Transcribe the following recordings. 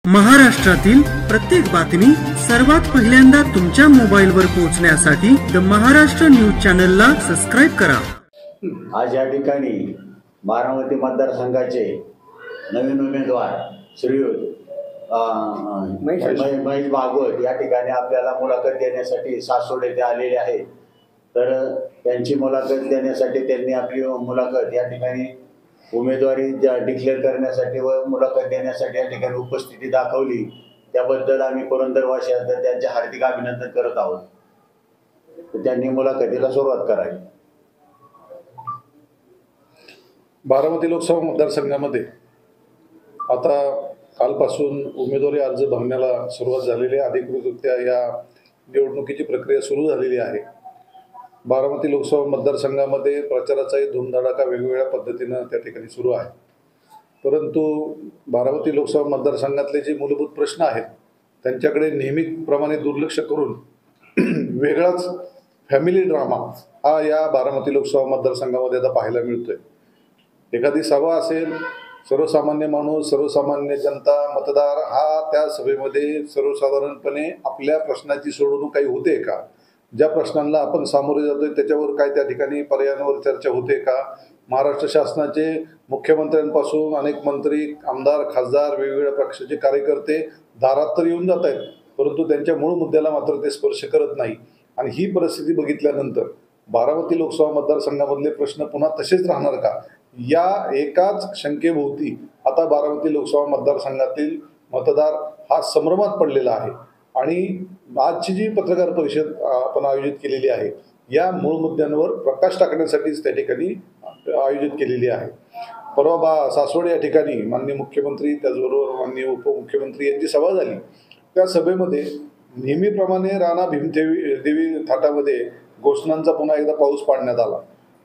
महाराष्ट्रातील प्रत्येक बातमी सर्वात पहिल्यांदा तुमच्या मोबाईलवर पोहोचण्यासाठी द महाराष्ट्र न्यूज चॅनलला सबस्क्राईब करा। आज या ठिकाणी बारामती मतदारसंघाचे नवीन उमेदवार श्रीयुत महेश भागवत या ठिकाणी आपल्याला मुलाखत देण्यासाठी सासवड येथे आलेले आहेत। तर त्यांची मुलाखत देण्यासाठी त्यांनी आपली मुलाखत या ठिकाणी उमेदवारी डिक्लेअर करण्यासाठी व मुलाखत देण्यासाठी या ठिकाणी उपस्थिती दाखवली। त्याबद्दल आम्ही पुरंदरवासियांचं त्यांचे हार्दिक अभिनंदन करत आहोत। तर त्यांनी मुलाखतीला सुरुवात करावी। बारामती लोकसभा मतदारसंघामध्ये आता कालपासून उमेदवारी अर्ज भरण्याला सुरुवात झालेली आहे। अधिकृतरित्या या निवडणुकीची प्रक्रिया सुरू झालेली आहे। बारामती लोकसभा मतदारसंघामध्ये प्रचाराचाही धूमधडाका वेगवेगळ्या पद्धतीनं त्या ठिकाणी सुरू आहे। परंतु बारामती लोकसभा मतदारसंघातले जे मूलभूत प्रश्न आहेत त्यांच्याकडे नेहमीप्रमाणे दुर्लक्ष करून वेगळाच फॅमिली ड्रामा हा या बारामती लोकसभा मतदारसंघामध्ये आता पाहायला मिळतोय। एखादी सभा असेल, सर्वसामान्य माणूस, सर्वसामान्य जनता, मतदार हा त्या सभेमध्ये सर्वसाधारणपणे आपल्या प्रश्नाची सोडवणूक काही होते का, ज्या प्रश्नांना आपण सामोरे जातोय त्याच्यावर काय त्या ठिकाणी पर्यायांवर चर्चा होते का, महाराष्ट्र शासनाचे मुख्यमंत्र्यांपासून अनेक मंत्री, आमदार, खासदार, वेगवेगळ्या पक्षाचे कार्यकर्ते दारात तर येऊन जात आहेत परंतु त्यांच्या मूळ मुद्द्याला मात्र ते स्पर्श करत नाही। आणि ही परिस्थिती बघितल्यानंतर बारामती लोकसभा मतदारसंघामधले प्रश्न पुन्हा तसेच राहणार का, या एकाच शंकेभोवती आता बारामती लोकसभा मतदारसंघातील मतदार हा संभ्रमात पडलेला आहे। आणि आजची जी पत्रकार परिषद आपण आयोजित केलेली आहे या मूळ मुद्द्यांवर प्रकाश टाकण्यासाठीच त्या ठिकाणी आयोजित केलेली आहे। परवा सासवड या ठिकाणी माननीय मुख्यमंत्री त्याचबरोबर माननीय उपमुख्यमंत्री यांची सभा झाली। त्या सभेमध्ये नेहमीप्रमाणे राणा भीमदेवी थाटामध्ये घोषणांचा पुन्हा एकदा पाऊस पाडण्यात आला।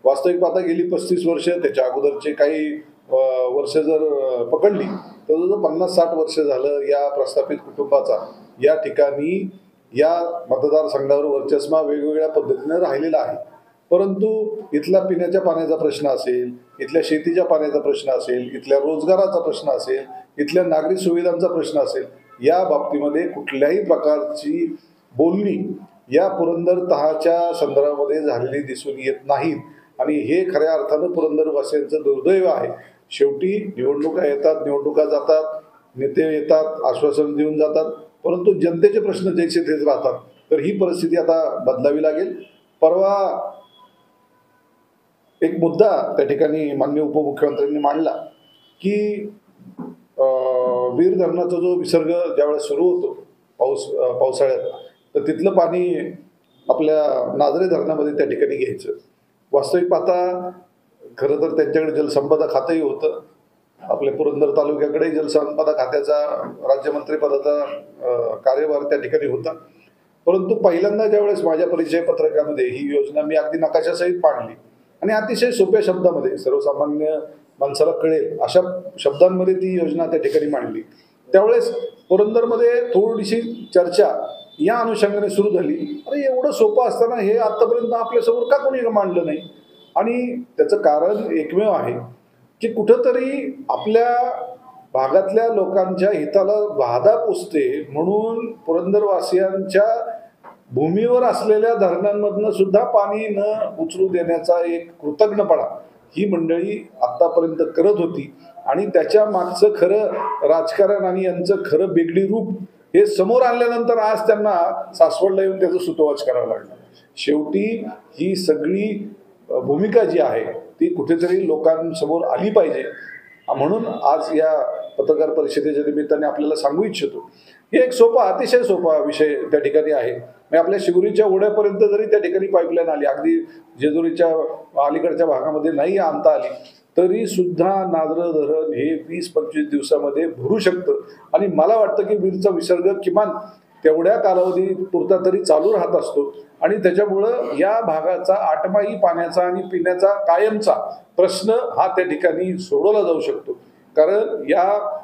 वास्तविक पाहता गेली 35 वर्ष, त्याच्या अगोदरचे काही वर्ष जर पकडली तर 50-60 वर्ष झालं या प्रस्थापित कुटुंबाचा या ठिकाणी या मतदारसंघावर वर्चस्व वेगवेगळ्या पद्धतीने राहिलेला आहे। परंतु इथला पिण्याच्या पाण्याचा प्रश्न असेल, इथल्या शेतीच्या पाण्याचा प्रश्न असेल, इथल्या रोजगाराचा प्रश्न असेल, इथल्या नागरी सुविधांचा प्रश्न असेल, या बाबतीमध्ये कुठल्याही प्रकारची बोलणी या पुरंदर तहाच्या संदर्भामध्ये झालेली दिसून येत नाहीत। आणि हे खऱ्या अर्थानं पुरंदरवासियांचं दुर्दैव आहे। शेवटी निवडणुका येतात, निवडणुका जातात, नेते येतात, आश्वासन देऊन जातात, परंतु जनतेचे प्रश्न जैसे तेच राहतात। तर ही परिस्थिती आता बदलावी लागेल। परवा एक मुद्दा त्या ठिकाणी माननीय उपमुख्यमंत्र्यांनी मांडला की वीर धरणाचा जो विसर्ग ज्यावेळेस सुरू होतो पावसाळ्यात तर तिथलं पाणी आपल्या नाझरे धरणामध्ये त्या ठिकाणी घ्यायचं। वास्तविक पाहता खरं तर त्यांच्याकडे जलसंपदा खातंही होतं, आपल्या पुरंदर तालुक्याकडे जलसंपदा खात्याचा राज्यमंत्रीपदाचा कार्यभार त्या ठिकाणी होता। परंतु पहिल्यांदा ज्यावेळेस माझ्या परिचय पत्रकामध्ये ही योजना मी अगदी नकाशासहित पाडली आणि अतिशय सोप्या शब्दामध्ये सर्वसामान्य माणसाला कळेल अशा शब्दांमध्ये ती योजना त्या ठिकाणी मांडली, त्यावेळेस पुरंदरमध्ये थोडीशी चर्चा या अनुषंगाने सुरू झाली। अरे एवढं सोपं असताना हे आतापर्यंत आपल्यासमोर का कोणी मांडलं नाही। आणि त्याचं कारण एकमेव आहे की कुठंतरी आपल्या भागातल्या लोकांच्या हिताला बाधा पोचते म्हणून पुरंदरवासियांच्या भूमीवर असलेल्या धरणांमधनं सुद्धा पाणी न उचलू देण्याचा एक कृतज्ञपणा ही मंडळी आतापर्यंत करत होती। आणि त्याच्या मागचं खरं राजकारण आणि यांचं खरं बेगडी रूप हे समोर आणल्यानंतर आज त्यांना सासवडला येऊन त्याचं सुतोवाच करावं लागलं। शेवटी ही सगळी भूमिका जी आहे ती कुठेतरी लोकांसमोर आली पाहिजे म्हणून आज या पत्रकार परिषदेच्या निमित्ताने आपल्याला सांगू इच्छितो। हे एक सोपा, अतिशय सोपा विषय त्या ठिकाणी आहे। आपल्या शिवरीच्या ओढ्यापर्यंत जरी त्या ठिकाणी पाईपलाईन आली, अगदी जेजुरीच्या अलीकडच्या भागामध्ये नाही आणता आली तरी सुद्धा नाझरं धरण हे 20-25 दिवसामध्ये भरू शकतं। आणि मला वाटतं की वीरचा विसर्ग किमान तेवढ्या कालावधी पुरता तरी चालू राहत असतो आणि त्याच्यामुळं या भागाचा आटमाई पाण्याचा आणि पिण्याचा कायमचा प्रश्न हा त्या ठिकाणी सोडवला जाऊ शकतो। कारण या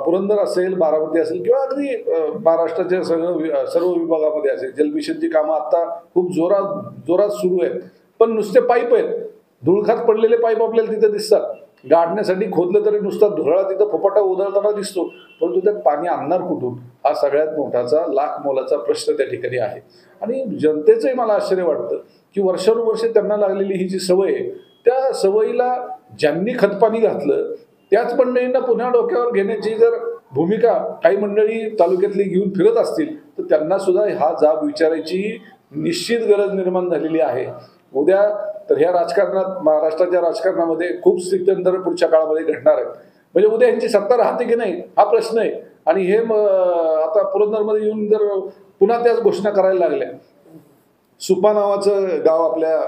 पुरंदर असेल, बारामती असेल किंवा अगदी महाराष्ट्राच्या सर्व विभागामध्ये असेल जलमिशनची कामं आता खूप जोरात सुरू आहेत। पण नुसते पाईप आहेत, धुळखात पडलेले पाईप आपल्याला तिथे दिसतात, गाडण्यासाठी खोदलं तरी नुसता धुराळा तिथं फपाटा उधळताना दिसतो, परंतु त्यात पाणी आणणार कुठून हा सगळ्यात मोठाचा लाख मोलाचा प्रश्न त्या ठिकाणी आहे. आणि जनतेचंही मला आश्चर्य वाटतं की वर्षानुवर्षे त्यांना लागलेली ही जी सवय आहे, त्या सवयीला ज्यांनी खतपाणी घातलं त्याच मंडळींना पुन्हा डोक्यावर घेण्याची जर भूमिका काही मंडळी तालुक्यातली घेऊन फिरत असतील तर त्यांना सुद्धा हा जाब विचारायची निश्चित गरज निर्माण झालेली आहे. उद्या तर ह्या राजकारणात, महाराष्ट्राच्या राजकारणामध्ये खूप स्थित्यंतर पुढच्या काळामध्ये घडणार आहेत. म्हणजे उद्या यांची सत्ता राहते की नाही हा प्रश्न आहे. आणि हे आता पुरंदरमध्ये येऊन जर पुन्हा त्याच घोषणा करायला लागल्या. सुपा नावाचं गाव आपल्या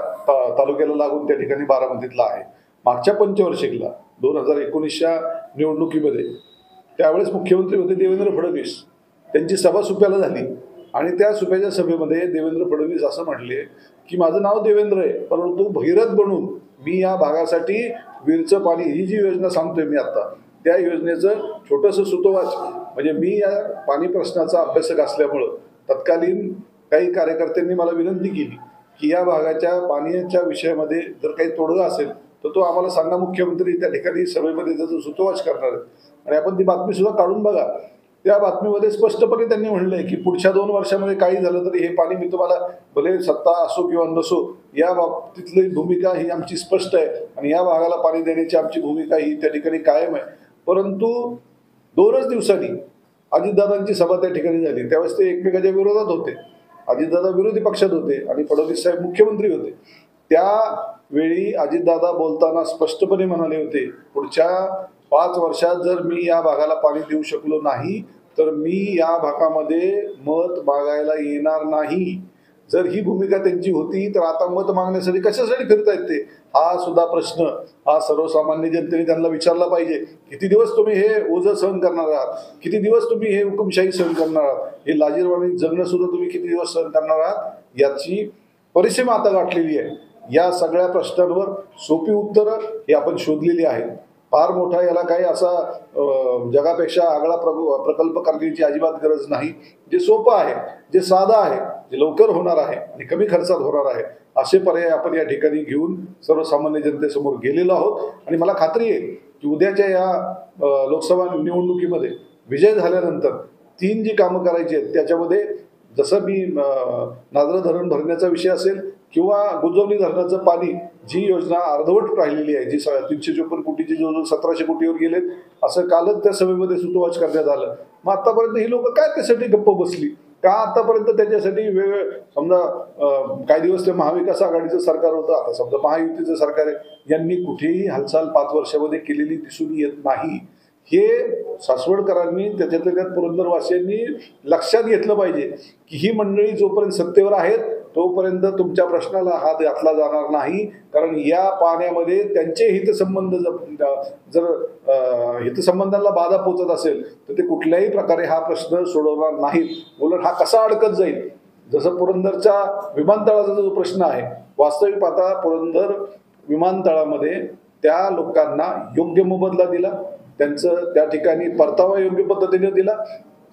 तालुक्याला लागून त्या ठिकाणी बारामतीतलं आहे. मागच्या पंचवार्षिकला 2019च्या निवडणुकीमध्ये त्यावेळेस मुख्यमंत्री होते देवेंद्र फडणवीस. त्यांची सभा सुप्याला झाली आणि त्या सुप्याच्या सभेमध्ये देवेंद्र फडणवीस असं म्हटले की माझं नाव देवेंद्र आहे, परंतु भगीरथ बनून मी या भागासाठी विरचं पाणी ही जी योजना सांगतोय मी आता, त्या योजनेचं छोटंसं सुतोवाच म्हणजे मी या पाणी प्रश्नाचा अभ्यासक असल्यामुळं तत्कालीन काही कार्यकर्त्यांनी मला विनंती केली की या भागाच्या पाण्याच्या विषयामध्ये जर काही तोडगा असेल तर तो आम्हाला सांगा, मुख्यमंत्री त्या ठिकाणी सभेमध्ये त्याचं सुतोवाच करणार आहे. आणि आपण ती बातमी सुद्धा काढून बघा. त्या बातमीमध्ये स्पष्टपणे त्यांनी म्हणलंय की पुढच्या 2 वर्षामध्ये काही झालं तरी हे पाणी मी तुम्हाला, भले सत्ता असो किंवा नसो, या बाबतीतली भूमिका ही आमची स्पष्ट आहे आणि या भागाला पाणी देण्याची आमची भूमिका ही त्या ठिकाणी कायम आहे. परंतु 2च दिवसांनी अजितदादांची सभा त्या ठिकाणी झाली. त्यावेळेस ते एकमेकाच्या विरोधात होते. अजितदादा विरोधी पक्षात होते आणि फडणवीस साहेब मुख्यमंत्री होते. त्यावेळी अजितदादा बोलताना स्पष्टपणे म्हणाले होते पुढच्या 5 वर्षात जर मी या भागाला पाणी देऊ शकलो नाही तर मी या भागामध्ये मत मागायला येणार नाही. जर ही भूमिका त्यांची होती तर आता मत मागण्यासाठी कशासाठी फिरतायत ते, हा सुद्धा प्रश्न हा सर्वसामान्य जनतेने त्यांना विचारला पाहिजे. किती दिवस तुम्ही हे ओझं सहन करणार आहात, किती दिवस तुम्ही हे हुकुमशाही सहन करणार आहात, हे लाजीरवाणी जगणं सुद्धा तुम्ही किती दिवस सहन करणार आहात, याची परिसीमा आता गाठलेली आहे. या सगळ्या प्रश्नांवर सोपी उत्तरं ही आपण शोधलेली आहेत. फार मोठा याला काही असा जगापेक्षा आगळा प्रकल्प करण्याची अजिबात गरज नाही. जे सोपं आहे, जे साधं आहे, जे लवकर होणार आहे आणि कमी खर्चात होणार आहे, असे पर्याय आपण या ठिकाणी घेऊन सर्वसामान्य जनतेसमोर गेलेलो आहोत. आणि मला खात्री आहे की उद्याच्या या लोकसभा निवडणुकीमध्ये विजय झाल्यानंतर 3 जी कामं करायची आहेत त्याच्यामध्ये जसं मी नाजरा धरण भरण्याचा विषय असेल किंवा गुजवली धरणाचं पाणी जी योजना अर्धवट राहिलेली आहे, जी 354 कोटीची जवळजवळ 1700 कोटीवर गेलेत, असं कालच त्या सभेमध्ये सुतोवाच करण्यात आलं. मग आतापर्यंत ही लोक काय त्यासाठी गप्प बसली का? आतापर्यंत त्याच्यासाठी समजा काही दिवस ते महाविकास आघाडीचं सरकार होतं, आता समजा महायुतीचं सरकार आहे, यांनी कुठेही हालचाल 5 वर्षामध्ये केलेली दिसून येत नाही. हे सासवडकरांनी त्याच्यातल्या त्यात पुरंदरवासियांनी लक्षात घेतलं पाहिजे की ही मंडळी जोपर्यंत सत्तेवर आहेत तोपर्यंत तुमच्या प्रश्नाला हात घातला जाणार नाही. कारण या पाण्यामध्ये त्यांचे हितसंबंध जर हितसंबंधांना बाधा पोचत असेल तर ते कुठल्याही प्रकारे हा प्रश्न सोडवणार नाहीत. उलट हा कसा अडकत जाईल, जसं पुरंदरच्या विमानतळाचा जो प्रश्न आहे, वास्तविक पाहता पुरंदर विमानतळामध्ये त्या लोकांना योग्य मोबदला दिला, त्यांचं त्या ठिकाणी परतावा योग्य पद्धतीने दिला.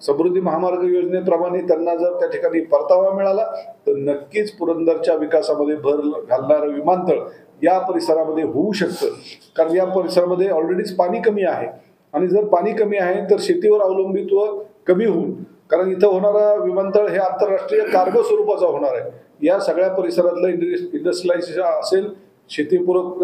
समृद्धी महामार्ग योजनेप्रमाणे त्यांना जर त्या ठिकाणी परतावा मिळाला तर नक्कीच पुरंदरच्या विकासामध्ये भर घालणारं विमानतळ या परिसरामध्ये होऊ शकतं. कारण या परिसरामध्ये ऑलरेडीच पाणी कमी आहे आणि जर पाणी कमी आहे तर शेतीवर अवलंबित्व कमी होऊन, कारण इथं होणारा विमानतळ हे आंतरराष्ट्रीय कार्गो स्वरूपाचा होणार आहे. या सगळ्या परिसरातलं इंडस्ट्रियलायझेशन असेल, शेतीपूरक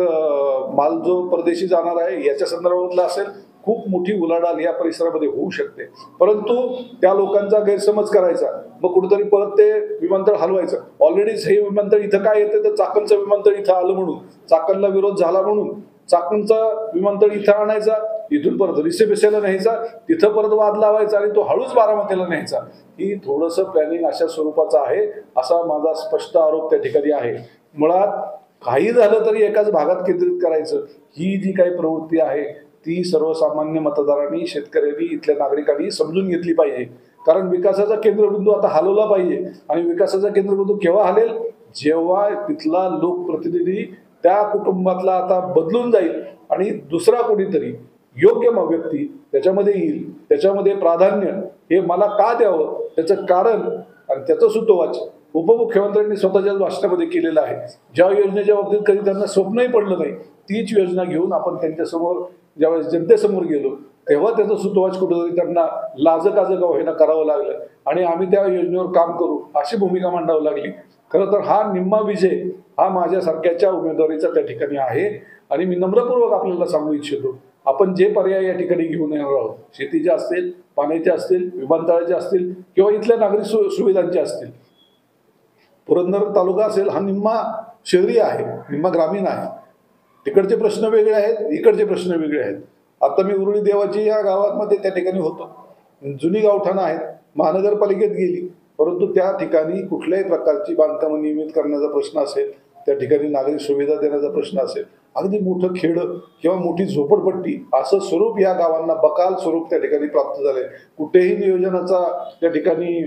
माल जो परदेशी जाणार आहे याच्या संदर्भातला असेल, खूप मोठी उलाढाल या परिसरामध्ये होऊ शकते. परंतु त्या लोकांचा गैरसमज करायचा, मग कुठेतरी परत ते विमानतळ हलवायचं. ऑलरेडीच हे विमानतळ इथं काय येतं तर चाकणचं विमानतळ इथं आलं म्हणून, चाकणला विरोध झाला म्हणून चाकणचा विमानतळ इथं आणायचा, इथून परत रिसेपेसेला न्यायचा, तिथं परत वाद लावायचा आणि तो हळूच बारामतीला न्यायचा. ही थोडंसं प्लॅनिंग अशा स्वरूपाचं आहे असा माझा स्पष्ट आरोप त्या ठिकाणी आहे. मुळात काही झालं तरी एकाच भागात केंद्रित करायचं, ही जी काही प्रवृत्ती आहे ती सर्वसामान्य मतदारांनी, शेतकऱ्यांनी, इथल्या नागरिकांनी समजून घेतली पाहिजे. कारण विकासाचा केंद्रबिंदू आता हलवला पाहिजे. आणि विकासाचा केंद्रबिंदू केव्हा हलेल, जेव्हा तिथला लोकप्रतिनिधी त्या कुटुंबातला आता बदलून जाईल आणि दुसरा कोणीतरी योग्य व्यक्ती त्याच्यामध्ये येईल. त्याच्यामध्ये प्राधान्य हे मला का द्यावं त्याचं कारण आणि त्याचं सुतोवाच उपमुख्यमंत्र्यांनी स्वतःच्या भाषणामध्ये केलेलं आहे. ज्या योजनेच्या बाबतीत कधी त्यांना स्वप्नही पडलं नाही तीच योजना घेऊन आपण त्यांच्यासमोर ज्यावेळेस जनतेसमोर गेलो तेव्हा त्याचं सुतोवाच कुठेतरी त्यांना लाजकाजं का होईना करावं लागलं आणि आम्ही त्या योजनेवर काम करू अशी भूमिका मांडावी लागली. खरं तर हा निम्मा विजय हा माझ्यासारख्याच्या उमेदवारीचा त्या ठिकाणी आहे आणि मी नम्रपूर्वक आपल्याला सांगू इच्छितो, आपण जे पर्याय या ठिकाणी घेऊन येणार आहोत, शेतीचे असतील, पाण्याचे असतील, विमानतळाचे असतील किंवा इथल्या नागरिक सुविधांचे असतील. पुरंदर तालुका असेल हा निम्मा शहरी आहे, निम्मा ग्रामीण आहे. तिकडचे प्रश्न वेगळे आहेत, इकडचे प्रश्न वेगळे आहेत. आता मी उरुळी देवाची या गावामध्ये त्या ठिकाणी होतो. जुनी गावठाणं आहेत, महानगरपालिकेत गेली, परंतु त्या ठिकाणी कुठल्याही प्रकारची बांधकामं नियमित करण्याचा प्रश्न असेल, त्या ठिकाणी नागरिक सुविधा देण्याचा प्रश्न असेल, अगदी मोठं खेडं किंवा मोठी झोपडपट्टी असं स्वरूप या गावांना बकाल स्वरूप त्या ठिकाणी प्राप्त झालंय. कुठेही नियोजनाचा त्या ठिकाणी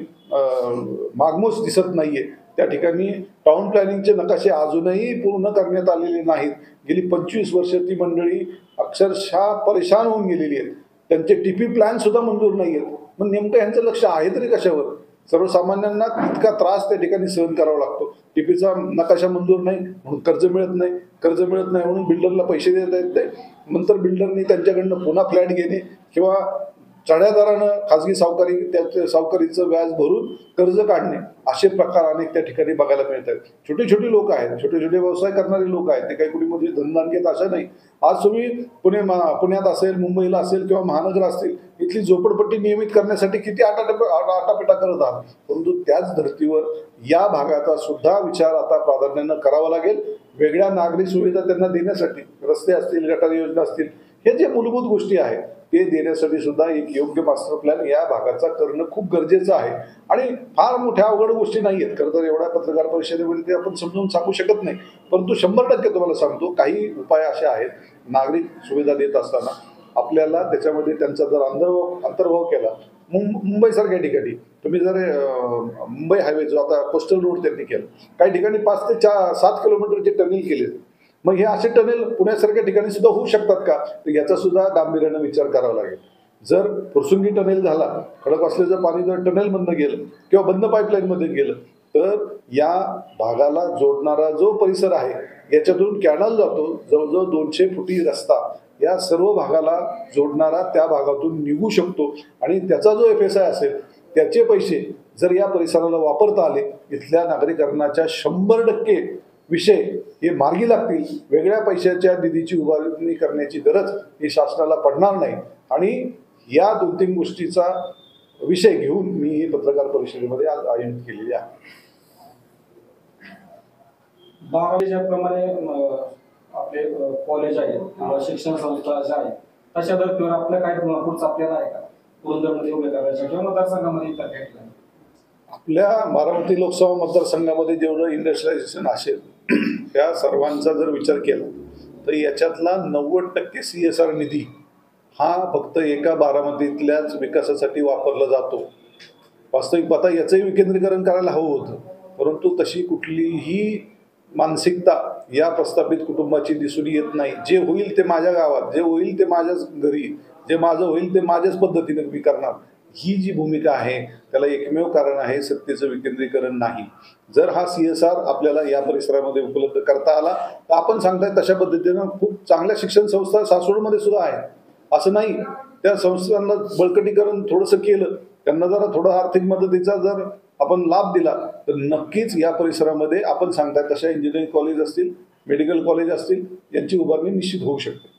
मागमूस दिसत नाहीये. त्या ठिकाणी टाउन प्लॅनिंगचे नकाशे अजूनही पूर्ण करण्यात आलेले नाहीत. गेली 25 वर्ष ती मंडळी अक्षरशः परेशान होऊन गेलेली आहेत. त्यांचे टीपी प्लॅन सुद्धा मंजूर नाही आहेत. मग नेमकं यांचं लक्ष आहे तरी कशावर? सर्वसामान्यांना इतका त्रास त्या ठिकाणी सहन करावा लागतो. टीपीचा नकाशा मंजूर नाही म्हणून कर्ज मिळत नाही, कर्ज मिळत नाही म्हणून बिल्डरला पैसे देता येत नाही. नंतर बिल्डरनी त्यांच्याकडनं पुन्हा फ्लॅट घेणे किंवा चढ्या दरानं खाजगी त्या सावकारीचं व्याज भरून कर्ज काढणे असे प्रकार अनेक त्या ठिकाणी बघायला मिळत आहेत. छोटे छोटे लोक आहेत, छोटे छोटे व्यवसाय करणारे लोक आहेत, ते काही कुणी मध्ये धंदांकेत असं नाही. आज तुम्ही पुण्यात असेल, मुंबईला असेल किंवा महानगर असतील, इथली झोपडपट्टी नियमित करण्यासाठी किती आटापिटा करत आहात. परंतु त्याच धर्तीवर या भागाचा सुद्धा विचार आता प्राधान्यानं करावा लागेल. वेगळ्या नागरिक सुविधा त्यांना देण्यासाठी रस्ते असतील, गटार योजना असतील, हे जे मूलभूत गोष्टी आहेत ते देण्यासाठी सुद्धा एक योग्य मास्टर प्लॅन या भागाचा करणं खूप गरजेचं आहे. आणि फार मोठ्या अवघड गोष्टी नाही आहेत. खरं तर एवढ्या पत्रकार परिषदेमध्ये ते आपण समजून सांगू शकत नाही, परंतु 100% तुम्हाला सांगतो काही उपाय असे आहेत. नागरिक सुविधा देत असताना आपल्याला त्याच्यामध्ये त्यांचा जर अंतर्भाव केला, मुंबईसारख्या ठिकाणी तुम्ही जर मुंबई हायवे जो आता कोस्टल रोड त्यांनी केला, काही ठिकाणी 5 ते 7 किलोमीटरचे टनेल केले. मग हे असे टनेल पुण्यासारख्या ठिकाणी सुद्धा होऊ शकतात का? तर याचा सुद्धा गांभीर्यानं विचार करावा लागेल. जर फुरसुंगी टनेल झाला, खडक असलेलं पाणी जर टनेलमधनं गेलं किंवा बंद पाईपलाईनमध्ये गेलं तर या भागाला जोडणारा जो परिसर आहे याच्यातून कॅनल जातो, जवळजवळ 200 फुटी रस्ता या सर्व भागाला जोडणारा त्या भागातून निघू शकतो. आणि त्याचा जो FSI असेल त्याचे पैसे जर या परिसराला वापरता आले, इथल्या नागरिकांच्या 100% विषय हे मार्गी लागतील. वेगळ्या पैशाच्या निधीची उभारणी करण्याची गरज ही शासनाला पडणार नाही. आणि या 2-3 गोष्टीचा विषय घेऊन मी ही पत्रकार परिषदेमध्ये आज आयोजित केलेली आहे. ज्याप्रमाणे आपले कॉलेज आहेत किंवा शिक्षण संस्था ज्या आहेत तशा धर्तीवर आपल्या काय पुढचं आपल्याला आहे का पुरंदरमध्ये उभे करायचं किंवा मतदारसंघामध्ये इतर काही ठिकाणी? आपल्या बारामती लोकसभा मतदारसंघामध्ये जेवढं इंडस्ट्रियलायझेशन असेल त्या सर्वांचा जर विचार केला तर याच्यातला 90% CSR निधी हा फक्त एका बारामतीतल्याच विकासासाठी वापरला जातो. वास्तविक आता याचंही विकेंद्रीकरण करायला हवं होतं, परंतु तशी कुठलीही मानसिकता या प्रस्थापित कुटुंबाची दिसून येत नाही. जे होईल ते माझ्या गावात, जे होईल ते माझ्याच घरी, जे माझं होईल ते माझ्याच पद्धतीने मी करणार, ही जी भूमिका आहे त्याला एकमेव कारण आहे सत्तेचं विकेंद्रीकरण नाही. जर हा CSR आपल्याला या परिसरामध्ये उपलब्ध करता आला तर आपण सांगताय तशा पद्धतीनं खूप चांगल्या शिक्षण संस्था सासवडमध्ये सुद्धा आहेत. असं नाही, त्या संस्थांना बळकटीकरण थोडंसं केलं, त्यांना जरा थोडं आर्थिक मदतीचा जर आपण लाभ दिला तर नक्कीच या परिसरामध्ये आपण सांगताय तशा इंजिनिअरिंग कॉलेज असतील, मेडिकल कॉलेज असतील, यांची उभारणी निश्चित होऊ शकते.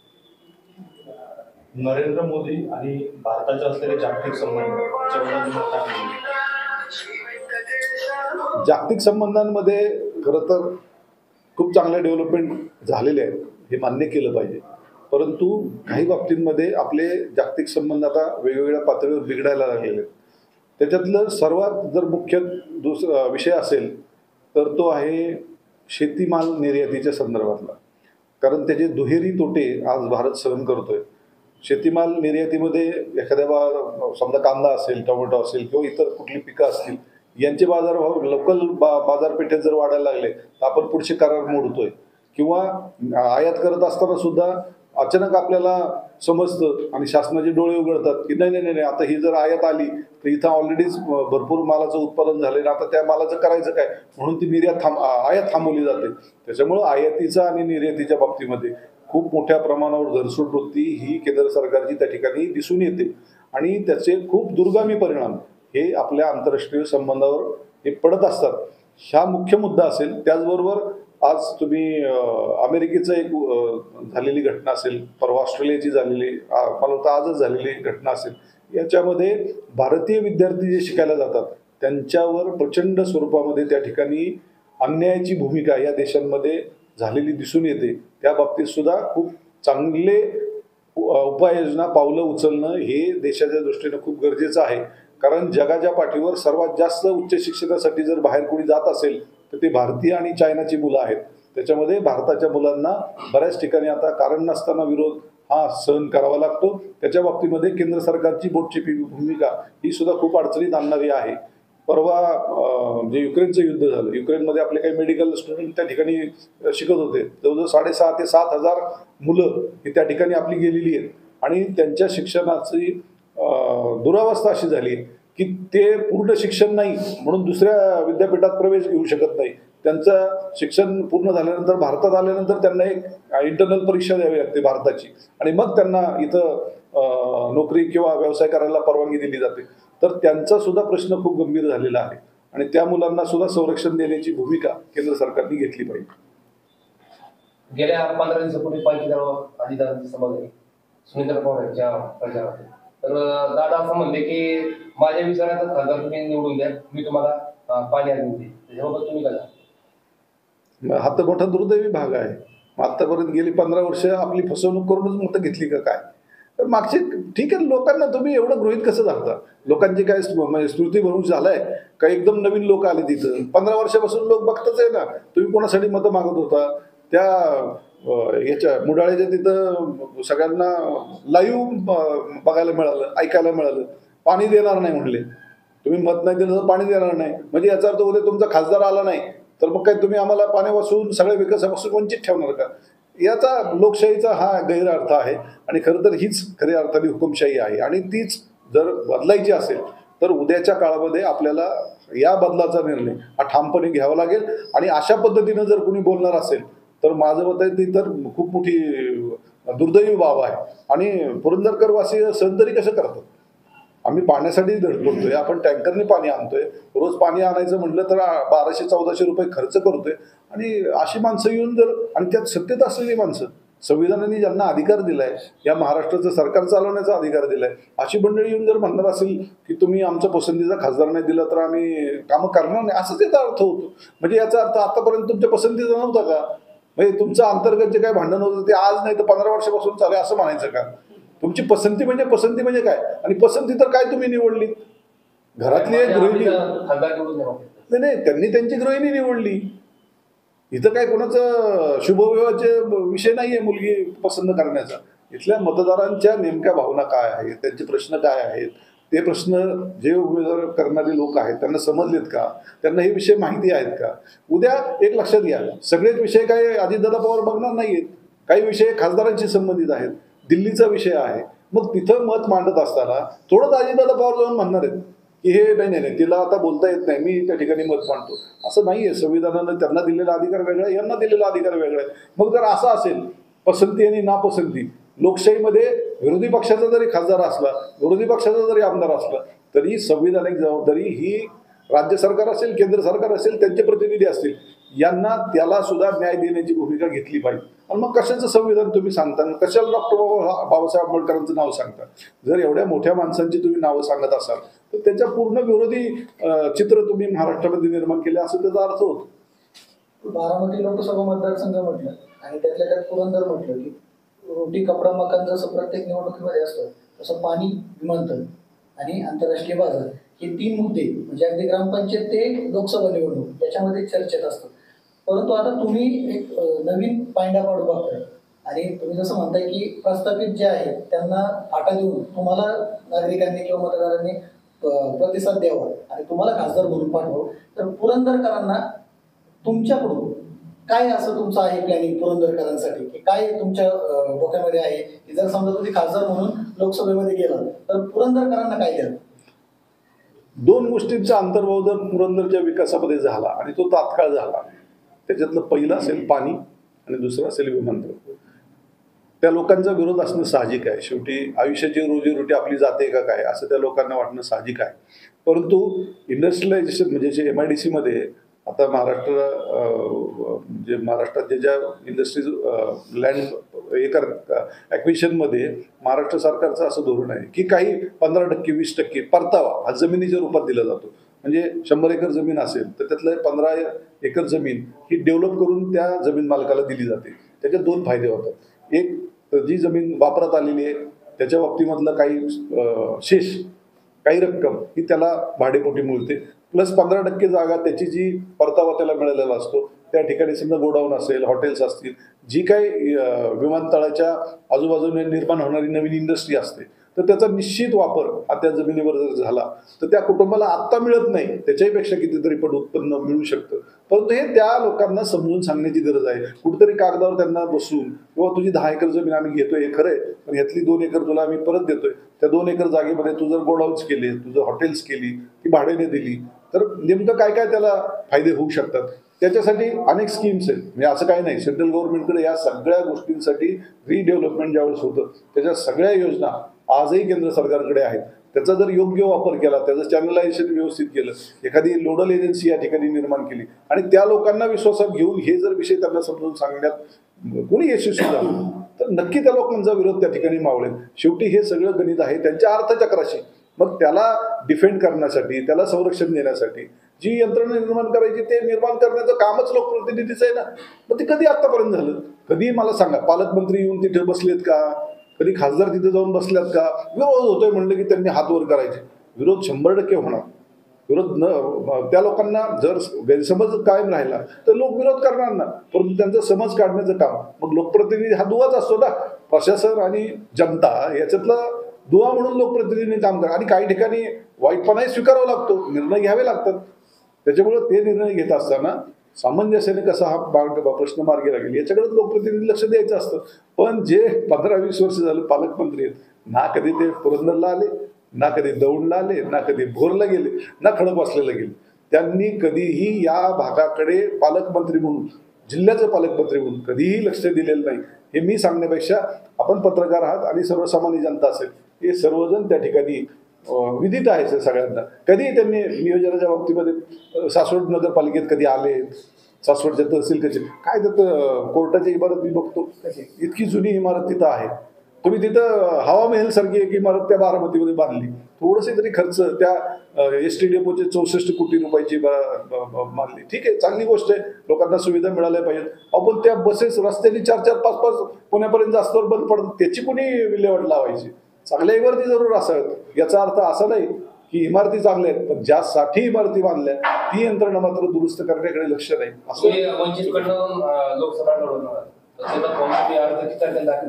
नरेंद्र मोदी आणि भारताचे असलेले जागतिक संबंध, जागतिक संबंधांमध्ये खरं तर खूप चांगल्या डेव्हलपमेंट झालेले आहेत, हे मान्य केलं पाहिजे. परंतु काही बाबतींमध्ये आपले जागतिक संबंध आता वेगवेगळ्या पातळीवर बिघडायला लागलेले आहेत. त्याच्यातलं सर्वात जर मुख्य दुसरा विषय असेल तर तो आहे शेतीमाल निर्यातीच्या संदर्भातला. कारण त्याचे दुहेरी तोटे आज भारत सहन करतोय. शेतीमाल निर्यातीमध्ये एखाद्या समजा कांदा असेल, टोमॅटो असेल किंवा इतर कुठली पिकं असतील, यांचे बाजारभाव लोकल बाजारपेठेत जर वाढायला लागले तर आपण पुढचे करार मोडतोय. किंवा आयात करत असताना सुद्धा अचानक आपल्याला समजतं आणि शासनाचे डोळे उघडतात की नाही नाही नाही आता ही जर आयात आली तर इथं ऑलरेडीच भरपूर मालाचं उत्पादन झाले ना, आता त्या मालाचं करायचं काय, म्हणून ती आयात थांबवली जाते. त्याच्यामुळं आयातीचा आणि निर्यातीच्या बाबतीमध्ये खूप मोठ्या प्रमाणावर धरसोड वृत्ती ही केंद्र सरकारची त्या ठिकाणी दिसून येते आणि त्याचे खूप दुर्गामी परिणाम हे आपल्या आंतरराष्ट्रीय संबंधावर हे पडत असतात. हा मुख्य मुद्दा असेल. त्याचबरोबर आज तुम्ही अमेरिकेचं एक झालेली घटना असेल, परवा ऑस्ट्रेलियाची झालेली, मला वाटतं आजच झालेली घटना असेल, याच्यामध्ये भारतीय विद्यार्थी जे शिकायला जातात त्यांच्यावर प्रचंड स्वरूपामध्ये त्या ठिकाणी अन्यायाची भूमिका या देशांमध्ये झालेली दिसून येते. त्या बाबतीत सुद्धा खूप चांगले उपाययोजना पावलं उचलणं हे देशाच्या दृष्टीनं खूप गरजेचं आहे. कारण जगाच्या पाठीवर सर्वात जास्त उच्च शिक्षणासाठी जर बाहेर कोणी जात असेल तर ते भारतीय आणि चायनाची मुलं आहेत. त्याच्यामध्ये भारताच्या मुलांना बऱ्याच ठिकाणी आता कारण नसताना विरोध हा सहन करावा लागतो. त्याच्या बाबतीमध्ये केंद्र सरकारची बोटची भूमिका ही सुद्धा खूप अडचणीत आणणारी आहे. परवा जे युक्रेनचं युद्ध झालं, युक्रेनमध्ये आपले काही मेडिकल स्टुडंट त्या ठिकाणी शिकत होते. जवळजवळ 6,500 ते 7,000 मुलं ही त्या ठिकाणी आपली गेलेली आहेत आणि त्यांच्या शिक्षणाची दुरावस्था अशी झाली की ते पूर्ण शिक्षण नाही म्हणून दुसऱ्या विद्यापीठात प्रवेश घेऊ शकत नाही. त्यांचं शिक्षण पूर्ण झाल्यानंतर भारतात आल्यानंतर त्यांना एक इंटरनल परीक्षा द्यावी लागते भारताची आणि मग त्यांना इथं नोकरी किंवा व्यवसाय करायला परवानगी दिली जाते. तर त्यांचा सुद्धा प्रश्न खूप गंभीर झालेला आहे आणि त्या मुलांना सुद्धा संरक्षण देण्याची भूमिका केंद्र सरकारने घेतली पाहिजे. गेल्या 15 दिवसापूर्वी पालखी आदिदारांची सभा झाली सुनीता पवार यांच्या प्रचारात. तर दादा असं म्हणले की माझ्या विचारात खासदार तुम्ही निवडून द्या, मी तुम्हाला पाणी आणून देईन. त्याच्याबाबत तुम्ही काय? हा तर मोठा दुर्दैवी भाग आहे. आतापर्यंत गेली 15 वर्ष आपली फसवणूक करूनच मतं घेतली का काय? तर मागची ठीक आहे, लोकांना तुम्ही एवढं गृहीत कसं धरता? लोकांची काय म्हणजे स्मृतिभ्रंश झालाय का? एकदम नवीन लोक आले तिथं. 15 वर्षापासून लोक बघतच आहे ना. तुम्ही कोणासाठी मतं मागत होता? त्या याच्या मुडाळ्याच्या तिथं सगळ्यांना लाईव्ह बघायला मिळालं, ऐकायला मिळालं. पाणी देणार नाही म्हणले. तुम्ही मत नाही दिलं तर पाणी देणार नाही म्हणजे याचा अर्थ उद्या तुमचा खासदार आला नाही तर मग काय तुम्ही आम्हाला पाण्यापासून सगळ्या विकासापासून वंचित ठेवणार का? याचा लोकशाहीचा हा गैरअर्थ आहे आणि खरं तर हीच खऱ्या अर्थाने हुकुमशाही आहे आणि तीच जर बदलायची असेल तर उद्याच्या काळामध्ये आपल्याला या बदलाचा निर्णय हा ठामपणे घ्यावा लागेल आणि अशा पद्धतीनं जर कोणी बोलणार असेल तर माझं मत आहे ती तर खूप मोठी दुर्दैवी बाब आहे. आणि पुरंदरकर वासी सहन तरी कसं करतात? आम्ही पाण्यासाठी धडपडतोय, आपण टँकरने पाणी आणतोय, रोज पाणी आणायचं म्हटलं तर 1200-1400 रुपये खर्च करतोय आणि अशी माणसं येऊन जर आणि त्यात सत्तेत असलेली माणसं संविधानाने ज्यांना अधिकार दिलाय, या महाराष्ट्राचं सरकार चालवण्याचा अधिकार दिलाय, अशी मंडळी येऊन जर म्हणणार असेल की तुम्ही आमचा पसंतीचा खासदार नाही दिला तर आम्ही कामं करणार नाही, असंच याचा अर्थ होतो. म्हणजे याचा अर्थ आतापर्यंत तुमच्या पसंतीचा नव्हता का? म्हणजे तुमचं अंतर्गत जे काही भांडण होतं ते आज नाही तर 15 वर्षापासून चालू आहे असं म्हणायचं का? तुमची पसंती म्हणजे काय? आणि पसंती तर काय तुम्ही निवडली? घरातली एक गृहिणी नाही, त्यांनी त्यांची गृहिणी निवडली. इथं काय कोणाचं शुभविवाहाचे विषय नाहीये मुलगी पसंत करण्याचा. इथल्या मतदारांच्या नेमक्या भावना काय आहेत, त्यांचे प्रश्न काय आहेत, ते प्रश्न जे उमेदवार करणारे लोक आहेत त्यांना समजलेत का? त्यांना हे विषय माहिती आहेत का? उद्या एक लक्षात घ्या, सगळेच विषय काय अजितदादा पवार बघणार नाहीयेत. काही विषय खासदारांशी संबंधित आहेत, दिल्लीचा विषय आहे. मग तिथं मत मांडत असताना थोडंच अजितदादा पवार जाऊन म्हणणार आहेत की हे नाही तिला आता बोलता येत नाही, मी त्या ठिकाणी मत मांडतो. असं नाहीये. संविधानानं त्यांना दिलेला अधिकार वेगळा आहे, यांना दिलेला अधिकार वेगळा आहे. मग जर असं असेल पसंती आणि नापसंती, लोकशाहीमध्ये विरोधी पक्षाचा जरी खासदार असला, विरोधी पक्षाचा जरी आमदार असला तरी संविधानिक जबाबदारी ही राज्य सरकार असेल, केंद्र सरकार असेल, त्यांचे प्रतिनिधी असतील, यांना त्याला सुद्धा न्याय देण्याची भूमिका घेतली पाहिजे. आणि मग कशाचं संविधान तुम्ही सांगता? कशाला डॉक्टर बाबासाहेब आंबेडकरांचं नाव सांगता? जर एवढ्या मोठ्या माणसांची तुम्ही नावं सांगत असाल तर त्याच्या पूर्ण विरोधी चित्र तुम्ही महाराष्ट्रामध्ये निर्माण केले असं त्याचा अर्थ होतो. बारामती लोकसभा मतदारसंघ म्हटलं आणि त्यातल्या त्यात पुरंदर म्हटलं की रोटी कपडा मकान जसं प्रत्येक निवडणुकीमध्ये असतं तसं पाणी, विमानतळ आणि आंतरराष्ट्रीय बाजार हे 3 मुद्दे म्हणजे अगदी ग्रामपंचायत ते लोकसभा निवडणूक याच्यामध्ये चर्चेत असतात. परंतु आता तुम्ही एक नवीन पायंडा पाडू बघताय आणि तुम्ही जसं म्हणताय की प्रस्थापित जे आहेत त्यांना फाटा देऊन तुम्हाला नागरिकांनी किंवा मतदारांनी प्रतिसाद द्यावा आणि तुम्हाला खासदार म्हणून पाठवावं. तर पुरंदरकरांना तुमच्याकडून काय असं तुमचं आहे प्लॅनिंग पुरंदरकरांसाठी की काय तुमच्या डोक्यामध्ये आहे की जर समजा तुम्ही खासदार म्हणून लोकसभेमध्ये गेला तर पुरंदरकरांना काय द्याल? 2 गोष्टींचा अंतर्भाव जर पुरंदरच्या विकासामध्ये झाला आणि तो तात्काळ झाला, त्याच्यातलं पहिलं असेल पाणी आणि दुसरं असेल विमानतळ. त्या लोकांचा विरोध असणं साहजिक आहे. शेवटी आयुष्याची रोजीरोटी आपली जाते का काय असं त्या लोकांना वाटणं साहजिक आहे. परंतु इंडस्ट्रियलायझेशन म्हणजे जे MIDC मध्ये आता महाराष्ट्रात ज्या इंडस्ट्रीज लँड एकर ॲक्विजिशनमध्ये महाराष्ट्र सरकारचं असं धोरण आहे की काही 15% 20% परतावा हा जमिनीच्या रूपात दिला जातो. म्हणजे 100 एकर जमीन असेल तर त्यातलं 15 एकर जमीन ही डेव्हलप करून त्या जमीन मालकाला दिली जाते. त्याचे 2 फायदे होतात. एक, जी जमीन वापरात आलेली आहे त्याच्या बाबतीमधलं काही शेष काही रक्कम ही त्याला भाडेपोटी मिळते, प्लस 15% जागा त्याची जी परतावा त्याला मिळालेला असतो त्या ठिकाणी समजा गोडाऊन असेल, हॉटेल्स असतील, जी काही विमानतळाच्या आजूबाजूने निर्माण होणारी नवीन इंडस्ट्री असते तर त्याचा निश्चित वापर हा त्या जमिनीवर जर झाला तर त्या कुटुंबाला आत्ता मिळत नाही त्याच्याहीपेक्षा कितीतरी पट उत्पन्न मिळू शकतं. परंतु हे त्या लोकांना समजून सांगण्याची गरज आहे. कुठेतरी कागदावर त्यांना बसून किंवा तुझी 10 एकर जमीन आम्ही घेतोय हे खरंय, पण ह्यातली 2 एकर तुला आम्ही परत देतोय. त्या 2 एकर जागेमध्ये तू जर गोडाऊन्स केले, तू जर हॉटेल्स केली, ती भाड्याने दिली तर नेमकं काय काय त्याला फायदे होऊ शकतात. त्याच्यासाठी अनेक स्कीम्स आहेत. म्हणजे असं काही नाही, सेंट्रल गव्हर्नमेंटकडे या सगळ्या गोष्टींसाठी रिडेव्हलपमेंट ज्यावेळेस होतं त्याच्या सगळ्या योजना आजही केंद्र सरकारकडे आहेत. त्याचा जर योग्य वापर केला, त्याचं चॅनलायझेशन व्यवस्थित केलं, एखादी नोडल एजन्सी या ठिकाणी निर्माण केली आणि त्या लोकांना विश्वासात घेऊन हे जर विषय त्यांना समजून सांगण्यात कोणी यशस्वी झालं तर नक्की त्या लोकांचा विरोध त्या ठिकाणी मावळेल. शेवटी हे सगळं गणित आहे त्यांच्या अर्थचक्राशी. मग त्याला डिफेंड करण्यासाठी, त्याला संरक्षण देण्यासाठी जी यंत्रणा निर्माण करायची ते निर्माण करण्याचं कामच लोकप्रतिनिधीचं आहे ना. मग ते कधी आतापर्यंत झालं? कधी मला सांगा, पालकमंत्री येऊन तिथे बसलेत का? कधी खासदार तिथे जाऊन बसल्यात का? विरोध होतोय म्हणलं की त्यांनी हात वर करायचे. विरोध 100% होणार. विरोध न त्या लोकांना जर गैरसमज कायम राहिला तर लोक विरोध करणार ना, परंतु त्यांचा समज काढण्याचं काम मग लोकप्रतिनिधी हा दुवाच असतो ना. प्रशासन आणि जनता याच्यातला दुवा म्हणून लोकप्रतिनिधींनी काम करा आणि काही ठिकाणी वाईटपणाही स्वीकारावा लागतो, निर्णय घ्यावे लागतात. त्याच्यामुळे ते निर्णय घेत असताना सामंजस्याने कसा हा प्रश्न मार्गी लागेल याच्याकडे लोकप्रतिनिधी लक्ष द्यायचं असतं. पण जे 15-20 वर्ष झालं पालकमंत्री आहेत, ना कधी ते पुरंदरला आले, ना कधी दौंडला आले, ना कधी भोरला गेले, ना खडकवासलेला गेले. त्यांनी कधीही या भागाकडे पालकमंत्री म्हणून, जिल्ह्याचे पालकमंत्री म्हणून कधीही लक्ष दिलेलं नाही. हे मी सांगण्यापेक्षा आपण पत्रकार आहात आणि सर्वसामान्य जनता असेल हे सर्वजण त्या ठिकाणी विदित आहे सगळ्यांना. कधी त्यांनी नियोजनाच्या बाबतीमध्ये सासवड नगरपालिकेत कधी आले, सासवडच्या तहसील कचेरी काय त्यात कोर्टाची इमारत मी बघतो, इतकी जुनी इमारत तिथं आहे. तुम्ही तिथं हवा महल सारखी एक इमारत त्या बारामतीमध्ये बांधली, थोडंसे तरी खर्च त्या ST डेपोचे 64 कोटी रुपयाची बांधली. ठीक आहे, चांगली गोष्ट आहे, लोकांना सुविधा मिळाल्या पाहिजेत. आपण त्या बसेस रस्त्याने 4-4, 5-5 पुण्यापर्यंत जास्तवर बंद पडतात, त्याची कोणी विल्हेवाट लावायची? चांगल्या इमारती जरूर असाव्यात. याचा अर्थ असा नाही की इमारती चांगल्या आहेत, पण ज्यासाठी इमारती बांधल्या ती यंत्रणा मात्र दुरुस्त करण्याकडे लक्ष नाही.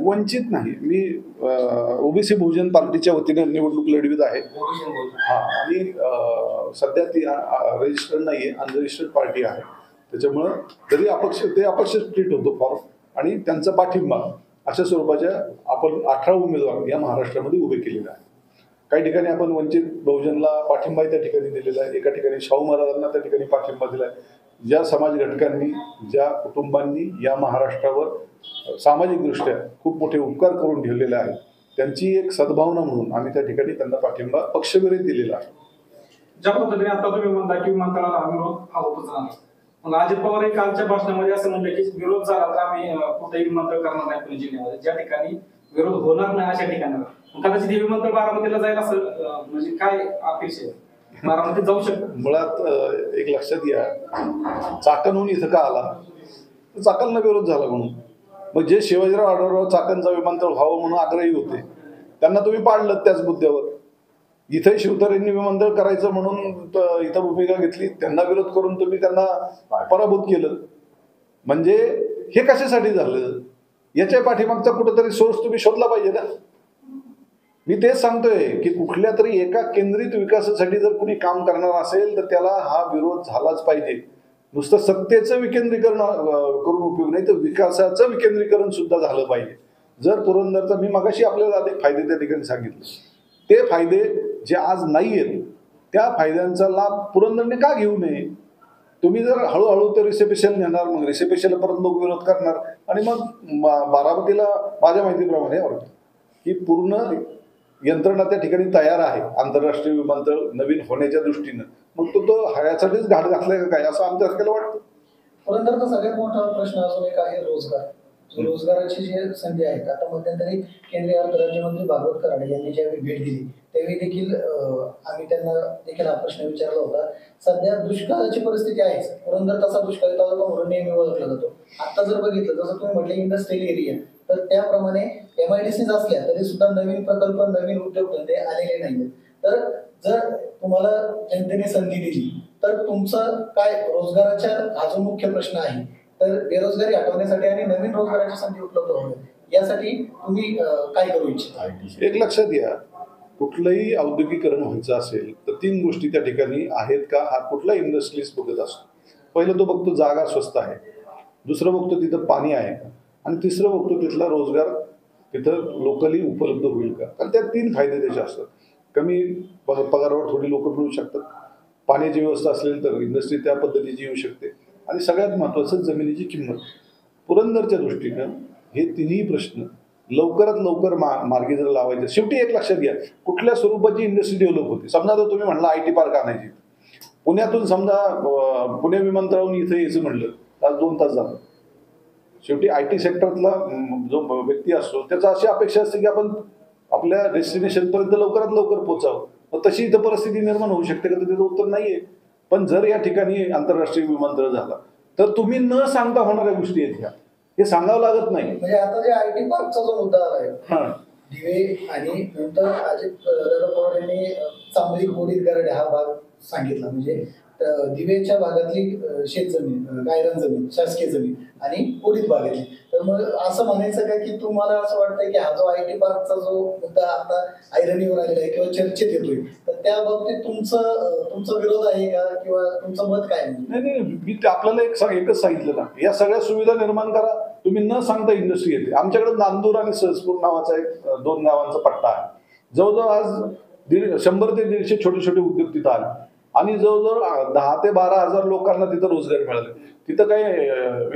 वंचित नाही, मी OBC बहुजन पार्टीच्या वतीने निवडणूक लढवित आहे. हा, आणि सध्या ती रजिस्टर्ड नाहीये, अनरजिस्टर्ड पार्टी आहे. त्याच्यामुळं जरी अपक्ष ट्रीट होतो फॉर्म आणि त्यांचा पाठिंबा अशा स्वरूपाच्या आपण 18 उमेदवार या महाराष्ट्रामध्ये उभे केलेले आहे. काही ठिकाणी आपण वंचित बहुजनला पाठिंबा त्या ठिकाणी दिलेला आहे, एका ठिकाणी शाहू महाराजांना त्या ठिकाणी पाठिंबा दिला आहे. ज्या समाज घटकांनी, ज्या कुटुंबांनी या महाराष्ट्रावर सामाजिकदृष्ट्या खूप मोठे उपकार करून ठेवलेले आहेत त्यांची एक सद्भावना म्हणून आम्ही त्या ठिकाणी त्यांना पाठिंबा पक्षविरहित दिलेला आहे. ज्या पद्धतीने आता तुम्ही म्हणता की विमानतळाला हा विरोध हा होतच राहणार, मग अजित पवार हे कालच्या भाषणामध्ये असं म्हणले की विरोध झाला तर आम्ही कुठेही विमानतळ करणार नाही पुणे जिल्ह्यामध्ये, ज्या ठिकाणी विरोध होणार नाही अशा ठिकाणाला कदाचित हे विमानतळ बारामतीला जाईल असं म्हणजे काय अपेक्षा आहे? बारामतीत जाऊ शकतो? मुळात एक लक्षात घ्या, चाकणहून इथं का आला? चाकणला विरोध झाला म्हणून. मग जे शिवाजीराव आढळराव चाकणचा विमानतळ व्हावं म्हणून आग्रही होते त्यांना तुम्ही पाडलं त्याच मुद्द्यावर. इथे शिवतरेंनी विमानतळ करायचं म्हणून इथं भूमिका घेतली, त्यांना विरोध करून तुम्ही त्यांना पराभूत केलं. म्हणजे हे कशासाठी झालं? याच्या पाठीमागचा कुठेतरी सोर्स तुम्ही शोधला पाहिजे ना. मी तेच सांगतोय की कुठल्या तरी एका केंद्रित विकासासाठी जर कुणी काम करणार असेल तर त्याला हा विरोध झालाच पाहिजे. नुसतं सत्तेचं विकेंद्रीकरण करून उपयोग नाही, तर विकासाचं विकेंद्रीकरण सुद्धा झालं पाहिजे. जर पुरंदरचा, मी मगाशी आपल्याला अनेक फायदे त्या ठिकाणी सांगितले, ते फायदे जे आज नाही आहेत त्या फायद्यांचा लाभ पुरंदरने का घेऊ नये? तुम्ही जर हळूहळू ते रिसेप्शन नेणार, मग रिसेप्शनला परत लोक विरोध करणार आणि मग बारामतीला माझ्या माहितीप्रमाणे की पूर्ण यंत्रणा त्या ठिकाणी तयार आहे आंतरराष्ट्रीय विमानतळ नवीन होण्याच्या दृष्टीनं, मग तो ह्यासाठीच घाट घातलाय का काय असं आमच्या असल्याला वाटतं. पुरंदरचा सगळ्यात मोठा प्रश्न अजून एक आहे रोजगार. रोजगाराची जी संधी आहेत, आता मध्यंतरी केंद्रीय अर्थ राज्यमंत्री भागवत कराड यांनी ज्यावेळी भेट दिली त्यावेळी देखील आम्ही त्यांना देखील हा प्रश्न विचारला होता. सध्या दुष्काळाची परिस्थिती आहेच, पुरंदर तसा दुष्काळी तालुका म्हणून नेहमी ओळखला जातो. आता जर बघितलं जसं तुम्ही म्हटलं इंडस्ट्रियल एरिया, तर त्याप्रमाणे MIDCs असल्या तरी सुद्धा नवीन प्रकल्प नवीन उद्योगधंदे आलेले नाहीत. तर जर तुम्हाला जनतेने संधी दिली तर तुमचं काय रोजगाराच्या हा जो मुख्य प्रश्न आहे, तर बेरोजगारी हटवण्यासाठी आणि नवीन रोजगाराची संधी उपलब्ध होणे यासाठी तुम्ही काय करू इच्छिता? एक लक्षात घ्या, कुठलंही औद्योगिकरण व्हायचं असेल तर 3 गोष्टी त्या ठिकाणी आहेत का हा कुठला इंडस्ट्रीज बघत असतो. पहिलं तो बघतो जागा स्वस्त आहे, दुसरं बघतो तिथं पाणी आहे का, आणि तिसरं बघतो तिथला रोजगार तिथं लोकली उपलब्ध होईल का. कारण त्या 3 फायदे त्याचे असतात. कमी पगारावर थोडी लोक मिळू शकतात, पाण्याची व्यवस्था असेल तर इंडस्ट्री त्या पद्धतीची येऊ शकते, आणि सगळ्यात महत्त्वाचं जमिनीची किंमत. पुरंदरच्या दृष्टीनं हे 3ही प्रश्न लवकरात लवकर मार्गी जर लावायचे. शेवटी एक लक्षात घ्या, कुठल्या स्वरूपाची इंडस्ट्री डेव्हलप होते. समजा जर तुम्ही म्हणला IT पार्क आणायची, पुण्यातून समजा पुणे विमानतळावरून इथं यायचं म्हणलं तर 2 तास जातात. शेवटी IT सेक्टरला जो व्यक्ती असतो त्याचा अशी अपेक्षा असते की आपण आपल्या डेस्टिनेशनपर्यंत लवकरात लवकर पोहोचावं. मग तशी इथं परिस्थिती निर्माण होऊ शकते का, तर त्याचं उत्तर नाहीये. पण जर या ठिकाणी आंतरराष्ट्रीय विमानतळ झाला तर तुम्ही न सांगता होणाऱ्या गोष्टी आहेत ह्या, हे सांगावं लागत नाही. म्हणजे आता जे IT पार्कचा जो मुद्दा आहे, दिवे आणि नंतर अजित पवार यांनी चांबली कोडीत गरड हा भाग सांगितला, म्हणजे दिवेच्या भागातली शेतजमीन, गायरान जमीन, शासकीय जमीन आणि कोडीत भागातली. तर मग असं म्हणायचं का की तुम्हाला असं वाटतंय की हा जो IT पार्कचा जो मुद्दा आता ऐरणीवर आलेला आहे किंवा चर्चेत येतोय, तर त्या बाबतीत तुमचा विरोध आहे का किंवा तुमचं मत काय? नाही, मी आपल्याला एकच सांगितलं ना, या सगळ्या सुविधा निर्माण करा, तुम्ही न सांगता इंडस्ट्री येते. आमच्याकडे नांदूर आणि सहजपूर नावाचा एक 2 गावांचा पट्टा आहे. जवळजवळ आज 100 ते 150 छोटे छोटे उद्योग तिथं आले आणि जवळजवळ 10 ते 12 हजार लोकांना तिथं रोजगार मिळाले. तिथं काही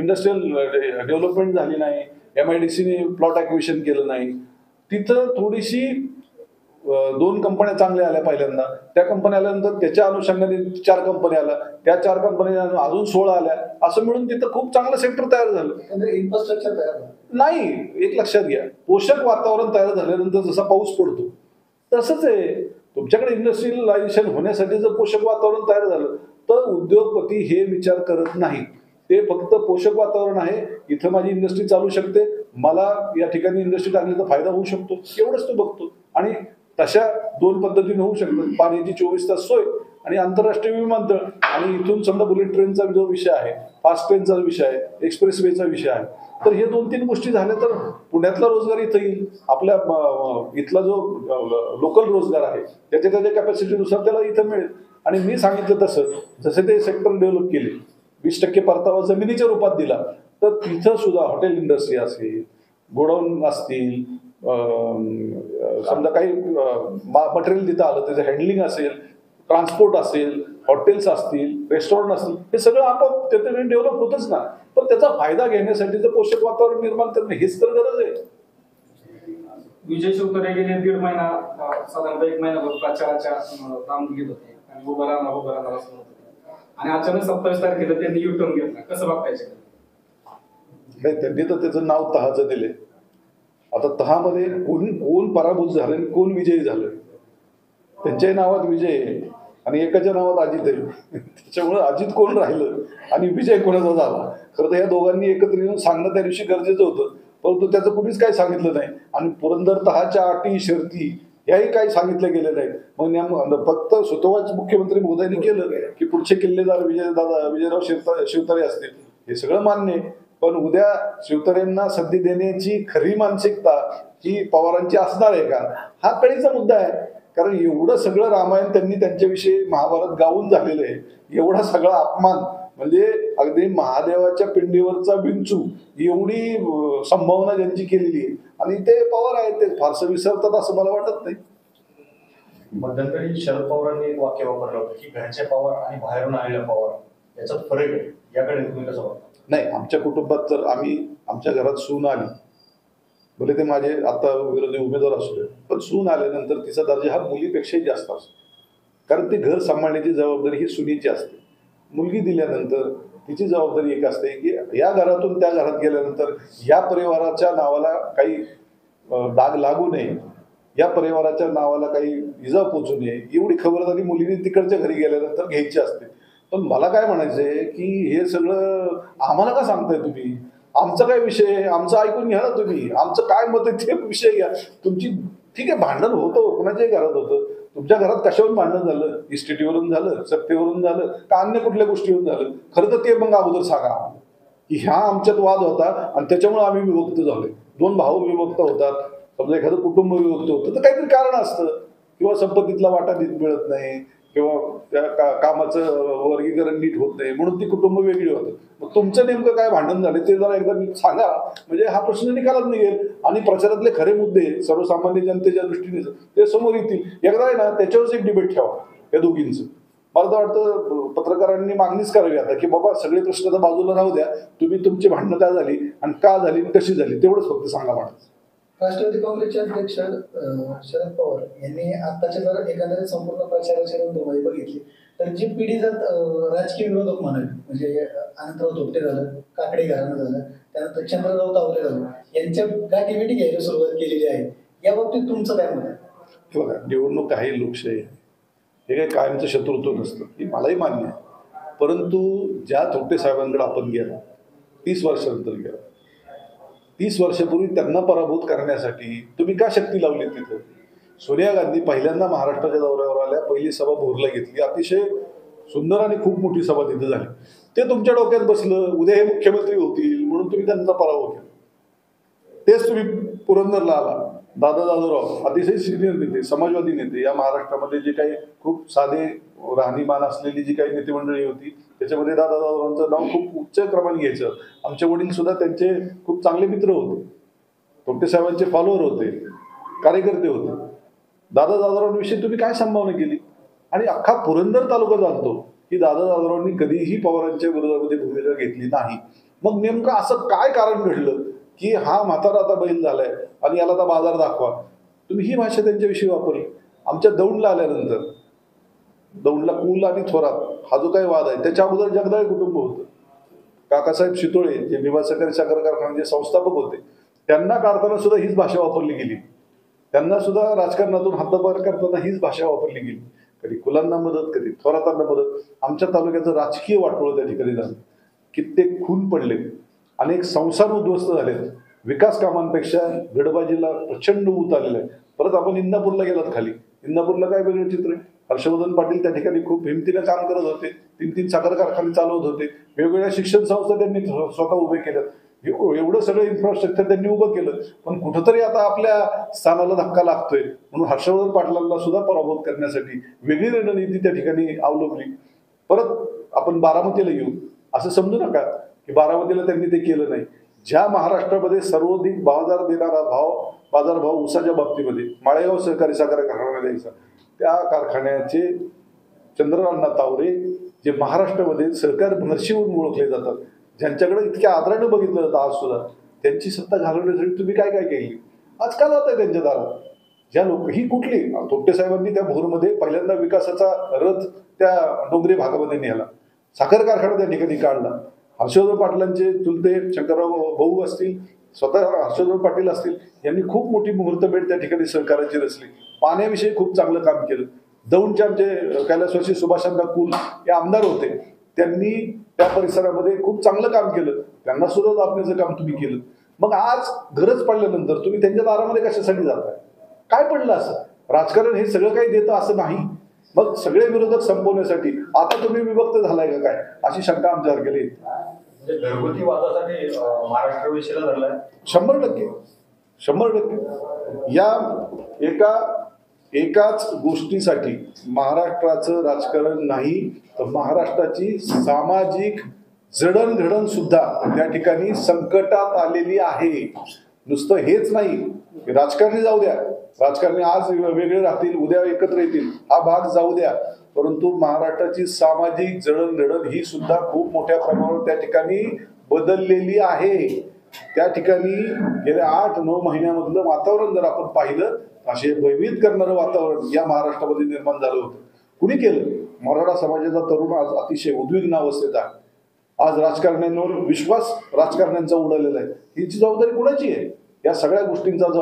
इंडस्ट्रियल डेव्हलपमेंट झाली नाही, MIDCने प्लॉट ॲक्विशन केलं नाही. तिथं थोडीशी 2 कंपन्या चांगल्या आल्या पहिल्यांदा, त्या कंपन्या आल्यानंतर त्याच्या अनुषंगाने 4 कंपन्या आल्या, त्या 4 कंपन्या अजून 16 आल्या, असं मिळून तिथं खूप चांगलं सेक्टर तयार झालं. इन्फ्रास्ट्रक्चर तयार नाही, एक लक्षात घ्या, पोषक वातावरण तयार झाल्यानंतर जसा पाऊस पडतो तसंच आहे. तुमच्याकडे इंडस्ट्रियलायझेशन होण्यासाठी जर पोषक वातावरण तयार झालं तर उद्योगपती हे विचार करत नाही. ते फक्त पोषक वातावरण आहे, इथं माझी इंडस्ट्री चालू शकते, मला या ठिकाणी इंडस्ट्री टाकली तर फायदा होऊ शकतो, एवढंच तो बघतो. आणि तशा 2 पद्धतीने होऊ शकतात, पाण्याची 24 तास सोय आणि आंतरराष्ट्रीय विमानतळ. आणि इथून समजा बुलेट ट्रेनचा जो विषय आहे, फास्ट ट्रेनचा विषय आहे, एक्सप्रेस वेचा विषय आहे, तर हे 2-3 गोष्टी झाल्या तर पुण्यातला रोजगार इथं येईल. आपल्या इथला जो लोकल रोजगार आहे त्याच्या कॅपॅसिटीनुसार त्याला इथं मिळेल. आणि मी सांगितलं तसं जसे ते सेक्टर डेव्हलप केले, 20% परतावा जमिनीच्या रूपात दिला, तर तिथं सुद्धा हॉटेल इंडस्ट्री असेल, गोडाऊन असतील, समजा काही मटेरियल तिथं आलं त्याचं हँडलिंग असेल, ट्रान्सपोर्ट असेल, हॉटेल्स असतील, रेस्टॉरंट असतील, हे सगळं आपोआप त्याच्याने डेव्हलप होतच ना. पण त्याचा फायदा घेण्यासाठी तर पोषक वातावरण निर्माण करणं हीच तर गरज आहे. विजय शिवतरे गेले 1.5 महिना साधारणतः 1 महिनाभर प्रचाराच्या काम घेत होते आणि उभं राहणार असं होतं, आणि अचानक 27 तारखेला त्यांनी युटर्न घेतला. कसं बघतायचं? नाही, त्यांनी तर त्याचं नाव तहाचं दिले. आता तहामध्ये कोण पराभूत झालं आणि कोण विजयी झालं, त्यांच्याही नावात विजय आहे आणि एकाच्या नावात अजित आहे. त्याच्यामुळे अजित कोण राहिलं आणि विजय कोणाचा झाला, खरं तर या दोघांनी एकत्र येऊन सांगणं त्या दिवशी गरजेचं होतं, परंतु त्याचं कुणीच काही सांगितलं नाही. आणि पुरंदर तहाच्या अटी शर्ती याही काही सांगितलं गेलं नाही. मग फक्त स्वतःच मुख्यमंत्री महोदयांनी केलं की पुढचे किल्लेदार विजयराव शिवतारे असतील, हे सगळं मान्य आहे. पण उद्या शिवतरेंना संधी देण्याची खरी मानसिकता ही पवारांची असणार आहे का, हा कळीचा मुद्दा आहे. कारण एवढं सगळं रामायण त्यांनी त्यांच्याविषयी महाभारत गाऊन झालेलं आहे, एवढा सगळा अपमान, म्हणजे अगदी महादेवाच्या पिंडीवरचा विंचू एवढी संभावना ज्यांची केलेली आहे, आणि ते पवार आहेत, ते फारसं विसरतात असं मला वाटत नाही. मध्यंतरी शरद पवारांनी एक वाक्य वापरलं होतं की घरचे पवार आणि बाहेरून आलेला पवार याचा फरक आहे, याकडे तुम्ही कसं बघता? नाही, आमच्या कुटुंबात तर आमच्या घरात सून आली, भले ते माझे आता विरोधी उमेदवार असू दे, पण सून आल्यानंतर तिचा दर्जा हा मुलीपेक्षाही जास्त असतो. कारण ती घर सांभाळण्याची जबाबदारी ही सुनीची असते. मुलगी दिल्यानंतर तिची जबाबदारी एक असते की या घरातून त्या घरात गेल्यानंतर या परिवाराच्या नावाला काही डाग लागू नये, या परिवाराच्या नावाला काही इजा पोचू नये, एवढी खबरदारी मुलीने तिकडच्या घरी गेल्यानंतर घ्यायची असते. पण मला काय म्हणायचंय की हे सगळं आम्हाला का सांगताय तुम्ही? आमचा काय विषय, आमचं ऐकून घ्या ना तुम्ही, आमचं काय मत आहे ते विषय घ्या तुमची. ठीक आहे, भांडण होतं, कोणाच्याही घरात होतं. तुमच्या घरात कशावरून भांडण झालं? इस्टेटीवरून झालं, सत्तेवरून झालं, का अन्य कुठल्या गोष्टीवरून झालं? खरं तर ते मग अगोदर सांगा की ह्या आमच्यात वाद होता आणि त्याच्यामुळे आम्ही विभक्त झालोय. दोन भाऊ विभक्त होतात, समजा एखादं कुटुंब विभक्त होतं तर काहीतरी कारण असतं, किंवा संपत्तीतला वाटा नीट मिळत नाही, किंवा त्या कामाचं वर्गीकरण नीट होत नाही, म्हणून ती कुटुंब वेगळी होतं. मग तुमचं नेमकं काय भांडण झाले ते जरा एकदा नीट सांगा, म्हणजे हा प्रश्न निकालात निघेल आणि प्रचारातले खरे मुद्दे सर्वसामान्य जनतेच्या दृष्टीने ते समोर येतील. एकदा आहे ना त्याच्यावरच एक डिबेट ठेवा या दोघींचं. मला तर वाटतं पत्रकारांनी मागणीच करावी आता की बाबा सगळे प्रश्न तर बाजूला राहू द्या, तुम्ही तुमची भांडणं काय झाली आणि का झाली आणि कशी झाली तेवढंच फक्त सांगा मला. राष्ट्रवादी काँग्रेसचे अध्यक्ष शरद पवार यांनी आताच्या जर एकंदरीत संपूर्ण प्रचाराच्या रंगमध्ये बघितली तर जी पिढी जर राजकीय विरोधक म्हणाली, म्हणजे अनंतराव धोपटे झालं, काकडे घराणं झालं, त्यानंतर चंद्रराव तावरे झालं, यांच्या गाठीभेटी घ्यायला सुरुवात केलेली आहे. या बाबतीत तुमचं काय मत आहे? बघा, निवडणूक आहे, लोकशाही आहे, हे काही कायमचं शत्रुत्व नसतं, हे मलाही मान्य आहे. परंतु ज्या थोपटे साहेबांकडे आपण गेलो 30 वर्षानंतर गेलो, 30 वर्षापूर्वी त्यांना पराभूत करण्यासाठी तुम्ही का शक्ती लावली तिथं? सोनिया गांधी पहिल्यांदा महाराष्ट्राच्या दौऱ्यावर आल्या, पहिली सभा भोरला घेतली, अतिशय सुंदर आणि खूप मोठी सभा तिथे झाली. ते तुमच्या डोक्यात बसलं, उद्या हे मुख्यमंत्री होतील म्हणून तुम्ही त्यांचा पराभव केला. तेच तुम्ही पुरंदरला आला, दादा जाधवराव अतिशय सिनियर नेते, समाजवादी नेते, या महाराष्ट्रामध्ये जे काही खूप साधे राहणीमान असलेली जी काही नेतेमंडळी होती त्याच्यामध्ये दादा जाधवरावांचं नाव खूप उच्च क्रमाने घ्यायचं. आमचे वडील सुद्धा त्यांचे खूप चांगले मित्र होते, थोपटे साहेबांचे फॉलोअर होते, कार्यकर्ते होते. दादा जाधवरावांविषयी तुम्ही काय संभावना केली? आणि अख्खा पुरंदर तालुका जाणतो की दादा जाधवरावांनी कधीही पवारांच्या विरोधामध्ये भूमिका घेतली नाही. मग नेमकं असं काय कारण घडलं की हा म्हातारा आता बैल झालाय आणि याला आता बाजार दाखवा? तुम्ही ही भाषा त्यांच्याविषयी वापरली. आमच्या दौंडला आल्यानंतर, दौंडला कुल आणि थोरात हा जो काही वाद आहे त्याच्या अगोदर जगदाळे कुटुंब होतं. काकासाहेब शितोळे जे भीमा सहकारी साखर कारखान्याचे संस्थापक होते, त्यांना काढताना सुद्धा हीच भाषा वापरली गेली. त्यांना सुद्धा राजकारणातून हातभार करताना हीच भाषा वापरली गेली. कधी कुलांना मदत, कधी थोरातांना मदत. आमच्या तालुक्याचं राजकीय वाटोळं त्या ठिकाणी झालं, कित्येक खून पडले, अनेक संसार उद्ध्वस्त झालेत. विकास कामांपेक्षा गडबाजीला प्रचंड ऊत आलेलं आहे. परत आपण इंदापूरला गेलात खाली, इंदापूरला काय वेगळं चित्र आहे. हर्षवर्धन पाटील त्या ठिकाणी खूप हिमतीने काम करत होते, 3-3 साखर कारखाने चालवत होते, वेगवेगळ्या शिक्षण संस्था त्यांनी स्वतः उभे केल्या, एवढं सगळं इन्फ्रास्ट्रक्चर त्यांनी उभं केलं. पण कुठंतरी आता आपल्या स्थानाला धक्का लागतोय म्हणून हर्षवर्धन पाटलांना सुद्धा पराभूत करण्यासाठी वेगळी रणनीती त्या ठिकाणी अवलंबली. परत आपण बारामतीला येऊ, असं समजू नका की बारामतीला त्यांनी ते केलं नाही. ज्या महाराष्ट्रामध्ये सर्वाधिक बाजार देणारा बाजारभाव ऊसाच्या बाबतीमध्ये माळेगाव सहकारी साखर कारखाना द्यायचा, त्या कारखान्याचे चंद्रराव तावरे जे महाराष्ट्रामध्ये सहकार महर्षी म्हणून ओळखले जातात, ज्यांच्याकडे इतक्या आदराने बघितलं जातं आज सुद्धा, त्यांची सत्ता घालवण्यासाठी तुम्ही काय काय केली? आज का जात आहे त्यांच्या दारात? ज्या लोक ही कुठली थोपटे साहेबांनी त्या भोरमध्ये पहिल्यांदा विकासाचा रथ त्या डोंगरी भागामध्ये नेला, साखर कारखाना त्या ठिकाणी काढला. हर्षवर्धन पाटलांचे चुलते शंकरराव भाऊ असतील, स्वतः हर्षवर्धन पाटील असतील, यांनी खूप मोठी मुहूर्तमेढ त्या ठिकाणी सहकाराची रचली. पाण्याविषयी खूप चांगलं काम केलं. दौंडचे आमचे कैलासवासी सुभाषचंद्र कुल हे आमदार होते, त्यांनी त्या परिसरामध्ये खूप चांगलं काम केलं, त्यांना सुद्धा दाबण्याचं काम तुम्ही केलं. मग आज गरज पडल्यानंतर तुम्ही त्यांच्या दारामध्ये कशासाठी जाताय? काय पडलं असं? राजकारण हे सगळं काही देतं असं नाही. मग सगळे विरोधक संपवण्यासाठी आता तुम्ही विभक्त झालाय का काय, अशी शंका आमच्यावर गेली. घरगुती वादासाठी महाराष्ट्र विषयाला धरलाय 100%. या एकाच गोष्टीसाठी महाराष्ट्राचं राजकारण नाही तर महाराष्ट्राची सामाजिक जडणघडण सुद्धा त्या ठिकाणी संकटात आलेली आहे. नुसतं हेच नाही, राजकारणी जाऊ द्या, राजकारणी आज वेगळे राहतील, उद्या एकत्र येतील, हा भाग जाऊ द्या, परंतु महाराष्ट्राची सामाजिक जडणघडण ही सुद्धा खूप मोठ्या प्रमाणावर त्या ठिकाणी बदललेली आहे. त्या ठिकाणी गेल्या 8-9 महिन्यामधलं वातावरण जर आपण पाहिलं, असे भयभीत करणारं वातावरण या महाराष्ट्रामध्ये निर्माण झालं होतं. कुणी केलं? मराठा समाजाचा तरुण आज अतिशय उद्विग्न अवस्थेत आहे. आज राजकारण्यांवर विश्वास राजकारण्यांचा उडालेला आहे. हिची जबाबदारी कुणाची आहे? या सगळ्या गोष्टींचा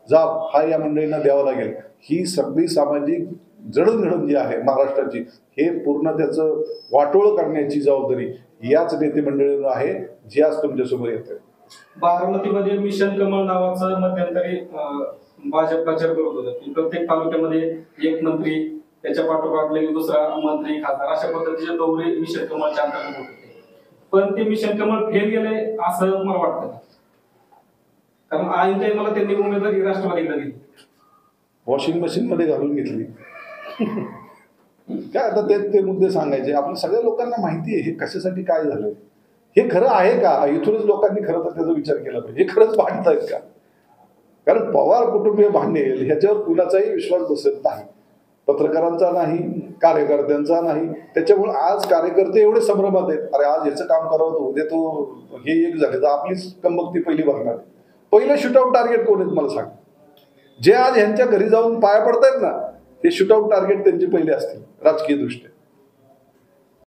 जाब हा या मंडळींना द्यावा लागेल. ही सगळी सामाजिक जडणघडण जी आहे महाराष्ट्राची, हे पूर्ण त्याचं वाटोळ करण्याची जबाबदारी याच नेते मंडळींना आहे, जी आज तुमच्यासमोर येते. बारामतीमध्ये मिशन कमळ नावाचं मध्यंतरी भाजप प्रचार करत होतं की प्रत्येक तालुक्यामध्ये एक मंत्री, त्याच्या पाठोपाठ लगेच दुसरा मंत्री, खासदार, अशा पद्धतीचे दौरे मिशन कमळच्या अंतर्गत होते. पण ते मिशन कमळ फेल गेले असं मला वाटतं, कारण ऐन टाइमला त्यांनी उमेदवारी राष्ट्रवादीला दिली, वॉशिंग मशीन मध्ये घालून घेतली. काय आता ते मुद्दे सांगायचे. आपल्या सगळ्या लोकांना माहिती आहे हे कशासाठी काय झालं, हे खरं आहे का? इथूनच लोकांनी खरं तर त्याचा विचार केला पाहिजे. हे खरंच भांडतायत का? कारण पवार कुटुंबीय भांडेल ह्याच्यावर कुणाचाही विश्वास बसत नाही, पत्रकारांचा नाही, कार्यकर्त्यांचा नाही. त्याच्यामुळे आज कार्यकर्ते एवढे संभ्रमात आहेत, अरे आज याचं काम करावं तर उद्या तो हे एक झाले तर आपलीच कंबक्ती पहिली भरणार. पहिलं शूटआउट टार्गेट कोण आहेत मला सांग. जे आज ह्यांच्या घरी जाऊन पाया पडतायत ना, ते शूटआउट टार्गेट त्यांचे पहिले असतील राजकीय दृष्ट्या.